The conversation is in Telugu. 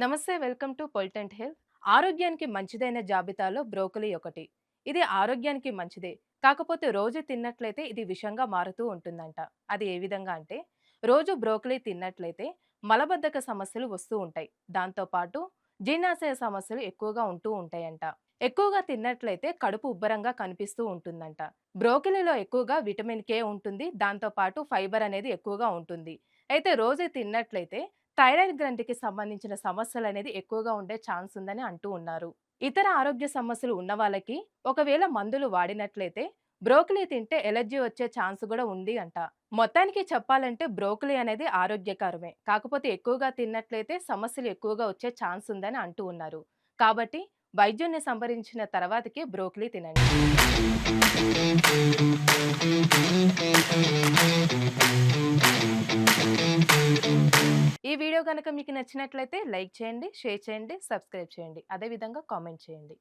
నమస్తే, వెల్కమ్ టు పొలిటెంట్ హెల్త్. ఆరోగ్యానికి మంచిదైన జాబితాలో బ్రోకలీ ఒకటి. ఇది ఆరోగ్యానికి మంచిదే. కాకపోతే రోజు తిన్నట్లయితే ఇది విషంగా మారుతూ ఉంటుందంట. అది ఏ విధంగా అంటే, రోజు బ్రోకలీ తిన్నట్లయితే మలబద్ధక సమస్యలు వస్తూ ఉంటాయి. దాంతో పాటు జీర్ణాశయ సమస్యలు ఎక్కువగా ఉంటూ ఉంటాయంట. ఎక్కువగా తిన్నట్లయితే కడుపు ఉబ్బరంగా కనిపిస్తూ ఉంటుందంట. బ్రోకలీలో ఎక్కువగా విటమిన్ కే ఉంటుంది. దాంతో పాటు ఫైబర్ అనేది ఎక్కువగా ఉంటుంది. అయితే రోజు తిన్నట్లయితే థైరాయిడ్ గ్రంథికి సంబంధించిన సమస్యలనేది ఎక్కువగా ఉండే ఛాన్స్ ఉందని అంటూ ఉన్నారు. ఇతర ఆరోగ్య సమస్యలు ఉన్న వాళ్ళకి ఒకవేళ మందులు వాడినట్లయితే బ్రోకలీ తింటే ఎలర్జీ వచ్చే ఛాన్స్ కూడా ఉంది అంట. మొత్తానికి చెప్పాలంటే బ్రోకలీ అనేది ఆరోగ్యకరమే. కాకపోతే ఎక్కువగా తిన్నట్లయితే సమస్యలు ఎక్కువగా వచ్చే ఛాన్స్ ఉందని అంటూ ఉన్నారు. కాబట్టి వైద్యుడిని సంప్రదించిన తర్వాతకే బ్రోకలీ తినండి. ఈ వీడియో గనక మీకు నచ్చినట్లయితే లైక్ చేయండి, షేర్ చేయండి, సబ్స్క్రైబ్ చేయండి. అదే విధంగా కామెంట్ చేయండి.